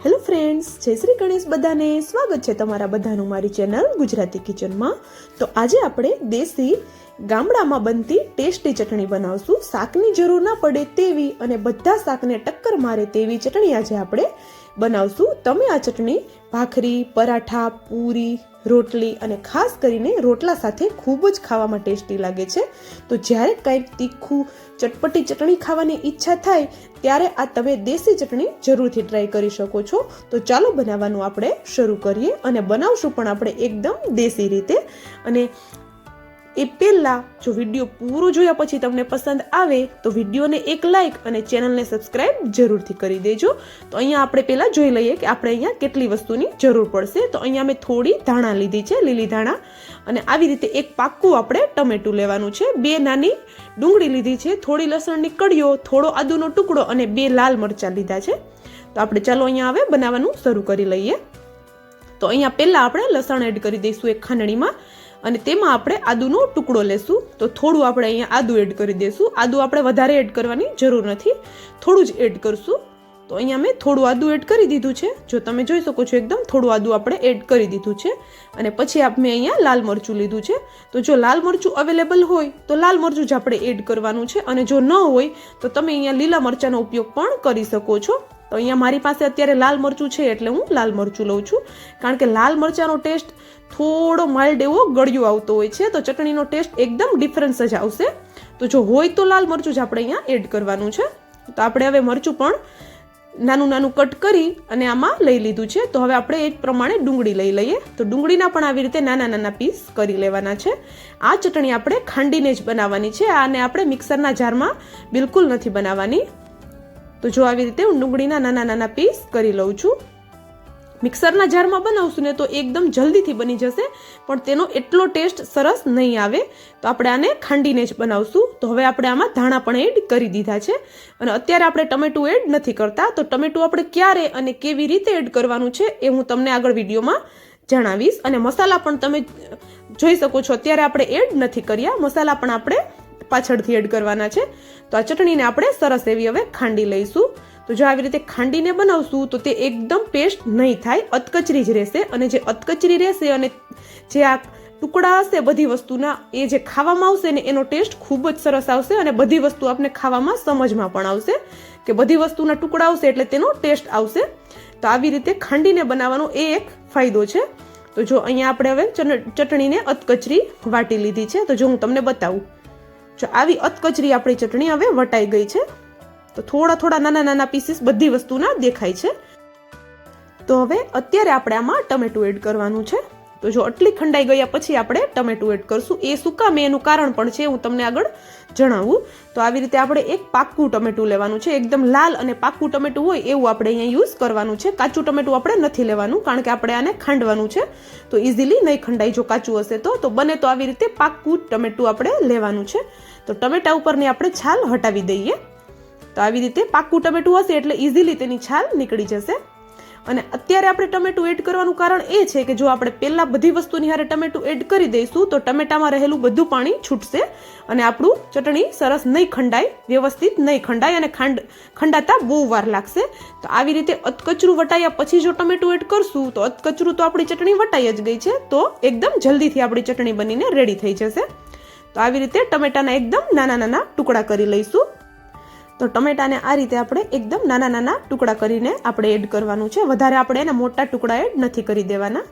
Hello friends, જય શ્રી ગણેશ. બધાને સ્વાગત છે તમારા બધાનું મારી ચેનલ ગુજરાતી કિચનમાં. તો આજે આપણે દેશી ગામડામાં બનતી ટેસ્ટી ચટણી બનાવશું. શાકની જરૂર ના પડે તેવી અને બધા શાકને ટક્કર મારે તેવી ચટણી આજે આપણે બનાવશું. તમે આ ચટણી ભાખરી, પરાઠા, પૂરી, રોટલી અને ખાસ કરીને રોટલા સાથે ખૂબ જ ખાવામાં ટેસ્ટી લાગે છે. તો જ્યારે કંઈક તીખું ચટપટી ચટણી ખાવાની ઈચ્છા થાય ત્યારે આ તમે દેશી ચટણી જરૂરથી ટ્રાય કરી શકો છો. તો ચાલો બનાવવાનું આપણે શરૂ કરીએ અને બનાવશું પણ આપણે એકદમ દેશી રીતે. અને એ પહેલાં જો વિડીયો પૂરો જોયા પછી તમને પસંદ આવે તો વિડીયોને એક લાઇક અને ચેનલને સબસ્ક્રાઇબ જરૂરથી કરી દેજો. તો અહીંયા આપણે પહેલાં જોઈ લઈએ કે આપણે અહીંયા કેટલી વસ્તુની જરૂર પડશે. તો અહીંયા મેં થોડી ધાણા લીધી છે, લીલી ધાણા, અને આવી રીતે એક પાક્કું આપણે ટમેટું લેવાનું છે. 2 નાની ડુંગળી લીધી છે, થોડી લસણની કળીઓ, થોડો આદુનો ટુકડો અને 2 લાલ મરચાં લીધા છે. તો આપણે ચાલો અહીંયા હવે બનાવવાનું શરૂ કરી લઈએ. તો અહીંયા પહેલાં આપણે લસણ એડ કરી દઈશું એક ખાંડણીમાં અને તેમાં આપણે આદુનો ટુકડો લેશું. તો થોડું આપણે અહીંયા આદુ એડ કરી દઈશું. આદુ આપણે વધારે એડ કરવાની જરૂર નથી, થોડું જ એડ કરશું. તો અહીંયા મેં થોડું આદુ એડ કરી દીધું છે. જો તમે જોઈ શકો છો એકદમ થોડું આદુ આપણે એડ કરી દીધું છે. અને પછી મેં અહીંયા લાલ મરચું લીધું છે. તો જો લાલ મરચું અવેલેબલ હોય તો લાલ મરચું જ આપણે એડ કરવાનું છે, અને જો ન હોય તો તમે અહીંયા લીલા મરચાંનો ઉપયોગ પણ કરી શકો છો. તો અહીંયા મારી પાસે અત્યારે લાલ મરચું છે એટલે હું લાલ મરચું લઉં છું, કારણ કે લાલ મરચાંનો ટેસ્ટ થોડો માઇલ્ડ એવો ગળ્યો આવતો હોય છે, તો ચટણીનો ટેસ્ટ એકદમ ડિફરન્સ જ આવશે. તો જો હોય તો લાલ મરચું જ આપણે અહીંયા એડ કરવાનું છે. તો આપણે હવે મરચું પણ નાનું નાનું કટ કરી અને આમાં લઈ લીધું છે. તો હવે આપણે એ જ પ્રમાણે ડુંગળી લઈ લઈએ. તો ડુંગળીના પણ આવી રીતે નાના નાના પીસ કરી લેવાના છે. આ ચટણી આપણે ખાંડીને જ બનાવવાની છે, આને આપણે મિક્સરના જારમાં બિલકુલ નથી બનાવવાની. તો જો આવી રીતે હું ડુંગળીના નાના નાના પીસ કરી લઉં છું. મિક્સરના જારમાં બનાવશું ને તો એકદમ જલ્દીથી બની જશે, પણ તેનો એટલો ટેસ્ટ સરસ નહીં આવે. તો આપણે આને ખાંડીને જ બનાવશું. તો હવે આપણે આમાં ધાણા પણ એડ કરી દીધા છે, અને અત્યારે આપણે ટમેટું એડ નથી કરતા. તો ટમેટું આપણે ક્યારે અને કેવી રીતે એડ કરવાનું છે એ હું તમને આગળ વિડીયોમાં જણાવીશ. અને મસાલા પણ તમે જોઈ શકો છો અત્યારે આપણે એડ નથી કર્યા, મસાલા પણ આપણે પાછળથી એડ કરવાના છે. તો આ ચટણીને આપણે સરસ એવી હવે ખાંડી લઈશું. તો જો આવી રીતે ખાંડીને બનાવશું તો તે એકદમ પેસ્ટ નહીં થાય, અધકચરી જ રહેશે. અને જે અધકચરી રહેશે અને જે આ ટુકડા હશે બધી વસ્તુના, એ જે ખાવામાં આવશે ને એનો ટેસ્ટ ખૂબ જ સરસ આવશે, અને બધી વસ્તુ આપણે ખાવામાં સમજમાં પણ આવશે કે બધી વસ્તુના ટુકડા આવશે એટલે તેનો ટેસ્ટ આવશે. તો આવી રીતે ખાંડીને બનાવવાનો એ એક ફાયદો છે. તો જો અહીંયા આપણે હવે ચટણીને અધકચરી વાટી લીધી છે. તો જો હું તમને બતાવું, જો આવી અધકચરી આપણી ચટણી હવે વટાઈ ગઈ છે. તો થોડા થોડા નાના નાના પીસીસ બધી વસ્તુના દેખાય છે. તો હવે અત્યારે આપણે આમાં ટમેટું એડ કરવાનું છે. તો જો આટલી ખંડાઈ ગયા પછી આપણે ટમેટું એડ કરશું. એ શું કામ એનું કારણ પણ છે, હું તમને આગળ જણાવું. તો આવી રીતે આપણે એક પાક્કું ટમેટું લેવાનું છે, એકદમ લાલ અને પાક્કું ટમેટું હોય એવું આપણે અહીંયા યુઝ કરવાનું છે. કાચું ટમેટું આપણે નથી લેવાનું, કારણ કે આપણે આને ખાંડવાનું છે, તો ઇઝીલી નહીં ખંડાય જો કાચું હશે તો બને તો આવી રીતે પાક્કું ટમેટું આપણે લેવાનું છે. તો ટમેટા ઉપરની આપણે છાલ હટાવી દઈએ. તો આવી રીતે પાક્કું ટમેટું હશે એટલે ઇઝીલી તેની છાલ નીકળી જશે. અને અત્યારે આપણે ટમેટું એડ કરવાનું કારણ એ છે કે જો આપણે પહેલાં બધી વસ્તુની હારે ટમેટું એડ કરી દઈશું તો ટમેટામાં રહેલું બધું પાણી છૂટશે અને આપણું ચટણી સરસ નહીં ખંડાય, વ્યવસ્થિત નહીં ખંડાય, અને ખંડાતા બહુ વાર લાગશે. તો આવી રીતે અધકચરું વટાયા પછી જો ટમેટું એડ કરશું તો અધકચરું તો આપણી ચટણી વટાઈ જ ગઈ છે, તો એકદમ જલ્દીથી આપણી ચટણી બનીને રેડી થઈ જશે. તો આવી રીતે ટમેટાના એકદમ નાના નાના ટુકડા કરી લઈશું. તો ટમેટાને આ રીતે આપણે એકદમ નાના નાના ટુકડા કરીને આપણે એડ કરવાનું છે. વધારે આપણે એને મોટા ટુકડા એડ નથી કરી દેવાના.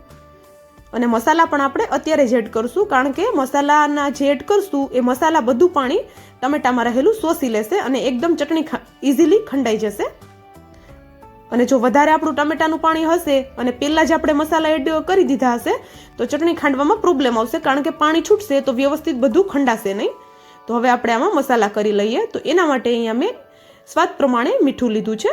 અને મસાલા પણ આપણે અત્યારે જ એડ કરશું, કારણ કે મસાલાના જે એડ કરશું એ મસાલા બધું પાણી ટમેટામાં રહેલું શોષી લેશે અને એકદમ ચટણી ઇઝીલી ખંડાઈ જશે. અને જો વધારે આપણું ટમેટાનું પાણી હશે અને પહેલાં જ આપણે મસાલા એડ કરી દીધા હશે તો ચટણી ખાંડવામાં પ્રોબ્લેમ આવશે, કારણ કે પાણી છૂટશે તો વ્યવસ્થિત બધું ખંડાશે નહીં. તો હવે આપણે આમાં મસાલા કરી લઈએ. તો એના માટે અહીંયા મેં સ્વાદ પ્રમાણે મીઠું લીધું છે,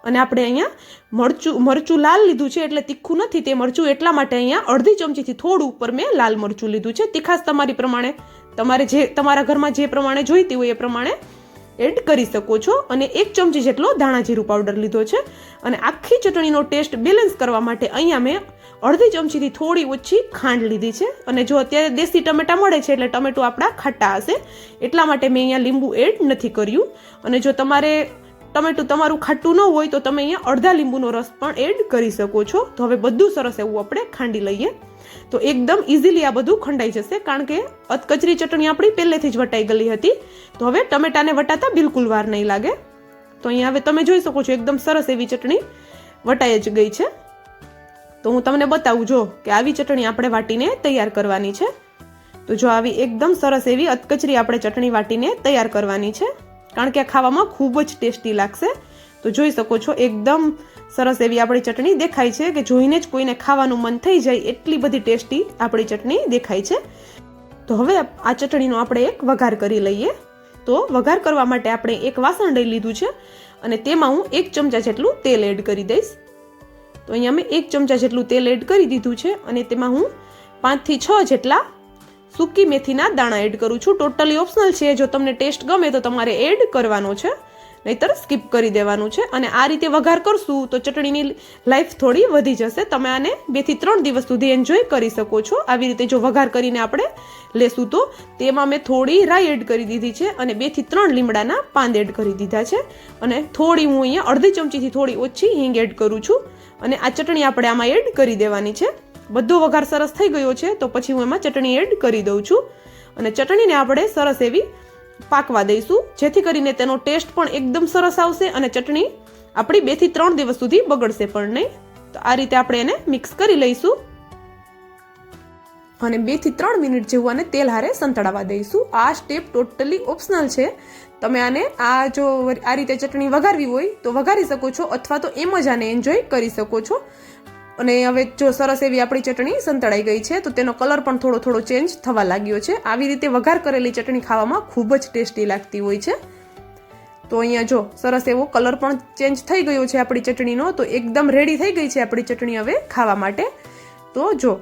અને આપણે અહીંયા મરચું લાલ લીધું છે એટલે તીખું નથી તે મરચું, એટલા માટે અહીંયા અડધી ચમચીથી થોડું ઉપર મેં લાલ મરચું લીધું છે. તીખાશ તમારી પ્રમાણે, તમારા ઘરમાં જે પ્રમાણે જોઈતી હોય એ પ્રમાણે એડ કરી શકો છો. અને 1 ચમચી જેટલો ધાણા જીરું પાવડર લીધો છે. અને આખી ચટણીનો ટેસ્ટ બેલેન્સ કરવા માટે અહીંયા મેં અડધી ચમચીથી થોડી ઓછી ખાંડ લીધી છે. અને જો અત્યારે દેશી ટમેટા મળે છે એટલે ટમેટું આપણા ખાટા હશે, એટલા માટે મેં અહીંયા લીંબુ એડ નથી કર્યું. અને જો તમારે ટમેટું તમારું ખાટું ન હોય તો તમે અહીંયા અડધા લીંબુનો રસ પણ એડ કરી શકો છો. તો હવે બધું સરસ એવું આપણે ખાંડી લઈએ. તો એકદમ ઇઝીલી આ બધું ખંડાઈ જશે, કારણ કે અધકચરી ચટણી આપણી પહેલેથી જ વટાઈ ગયેલી હતી. તો હવે ટમેટાને વટાતા બિલકુલ વાર નહીં લાગે. તો અહીંયા હવે તમે જોઈ શકો છો એકદમ સરસ એવી ચટણી વટાઈ જ ગઈ છે. તો હું તમને બતાવું જો કે આવી ચટણી આપણે વાટીને તૈયાર કરવાની છે. તો જો આવી એકદમ સરસ એવી અધકચરી આપણે ચટણી વાટીને તૈયાર કરવાની છે, કારણ કે આ ખાવામાં ખૂબ જ ટેસ્ટી લાગશે. તો જોઈ શકો છો એકદમ સરસ એવી આપણી ચટણી દેખાય છે કે જોઈને જ કોઈને ખાવાનું મન થઈ જાય એટલી બધી ટેસ્ટી આપણી ચટણી દેખાય છે. તો હવે આ ચટણીનો આપણે એક વઘાર કરી લઈએ. તો વઘાર કરવા માટે આપણે એક વાસણ લઈ લીધું છે અને તેમાં હું 1 ચમચા જેટલું તેલ એડ કરી દઈશ. તો અહીંયા મેં 1 ચમચા જેટલું તેલ એડ કરી દીધું છે અને તેમાં હું 5 થી 6 જેટલા સૂકી મેથીના દાણા એડ કરું છું. ટોટલી ઓપ્શનલ છે, જો તમને ટેસ્ટ ગમે તો તમારે એડ કરવાનો છે, નહીતર સ્કીપ કરી દેવાનું છે. અને આ રીતે વઘાર કરશું તો ચટણીની લાઈફ થોડી વધી જશે. તમે આને 2 થી 3 દિવસ સુધી એન્જોય કરી શકો છો. આવી રીતે જો વઘાર કરીને આપણે લેશું તો તેમાં મેં થોડી રાઈ એડ કરી દીધી છે અને 2 થી 3 લીમડાના પાન એડ કરી દીધા છે. અને થોડી હું અહીંયા અડધી ચમચીથી થોડી ઓછી હિંગ એડ કરું છું અને આ ચટણી આપણે આમાં એડ કરી દેવાની છે. બધો વઘાર સરસ થઈ ગયો છે તો પછી હું એમાં ચટણી એડ કરી દઉં છું અને ચટણીને આપણે સરસ એવી પાકવા દઈશું, જેથી કરીને તેનો ટેસ્ટ પણ એકદમ સરસ આવશે અને ચટણી આપણી 2 થી 3 દિવસ સુધી બગડશે પણ નહીં. તો આ રીતે આપણે એને મિક્સ કરી લઈશું અને 2 થી 3 મિનિટ જેવું આને તેલ હારે સંતળાવા દઈશું. આ સ્ટેપ ટોટલી ઓપ્શનલ છે. તમે આને જો આ રીતે ચટણી વઘારવી હોય તો વઘારી શકો છો અથવા તો એમ જ આને એન્જોય કરી શકો છો. અને હવે જો સરસ એવી આપણી ચટણી સંતળાઈ ગઈ છે તો તેનો કલર પણ થોડો થોડો ચેન્જ થવા લાગ્યો છે. આવી રીતે વઘાર કરેલી ચટણી ખાવામાં ખૂબ જ ટેસ્ટી લાગતી હોય છે. તો અહીંયા જો સરસ એવો કલર પણ ચેન્જ થઈ ગયો છે આપણી ચટણીનો. તો એકદમ રેડી થઈ ગઈ છે આપણી ચટણી હવે ખાવા માટે. તો જો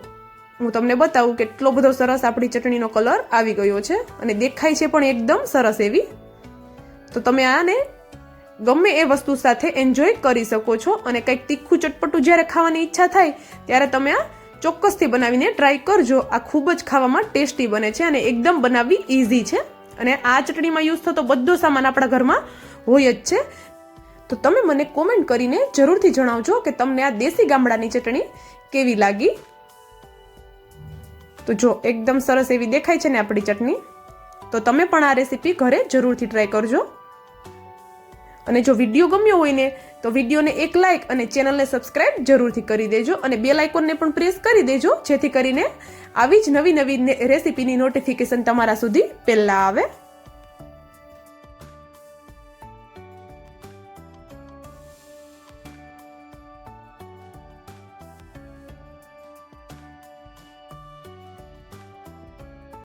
હું તમને બતાવું કેટલો બધો સરસ આપણી ચટણીનો કલર આવી ગયો છે અને દેખાય છે પણ એકદમ સરસ એવી. તો તમે આને ગમે એ વસ્તુ સાથે એન્જોય કરી શકો છો. અને કંઈક તીખું ચટપટું જ્યારે ખાવાની ઈચ્છા થાય ત્યારે તમે આ ચોક્કસથી બનાવીને ટ્રાય કરજો. આ ખૂબ જ ખાવામાં ટેસ્ટી બને છે અને એકદમ બનાવવી ઇઝી છે. અને આ ચટણીમાં યુઝ થતો બધો સામાન આપણા ઘરમાં હોય જ છે. તો તમે મને કોમેન્ટ કરીને જરૂરથી જણાવજો કે તમને આ દેશી ગામડાની ચટણી કેવી લાગી. તો જો એકદમ સરસ એવી દેખાય છે ને આપણી ચટણી. તો તમે પણ આ રેસીપી ઘરે જરૂરથી ટ્રાય કરજો. અને જો વિડીયો ગમ્યો હોય ને તો વિડીયોને એક લાઇક અને ચેનલને સબસ્ક્રાઇબ જરૂરથી કરી દેજો અને બેલ આઇકોનને પણ પ્રેસ કરી દેજો, જેથી કરીને આવી જ નવી નવી રેસીપીની નોટિફિકેશન તમારા સુધી પહેલા આવે.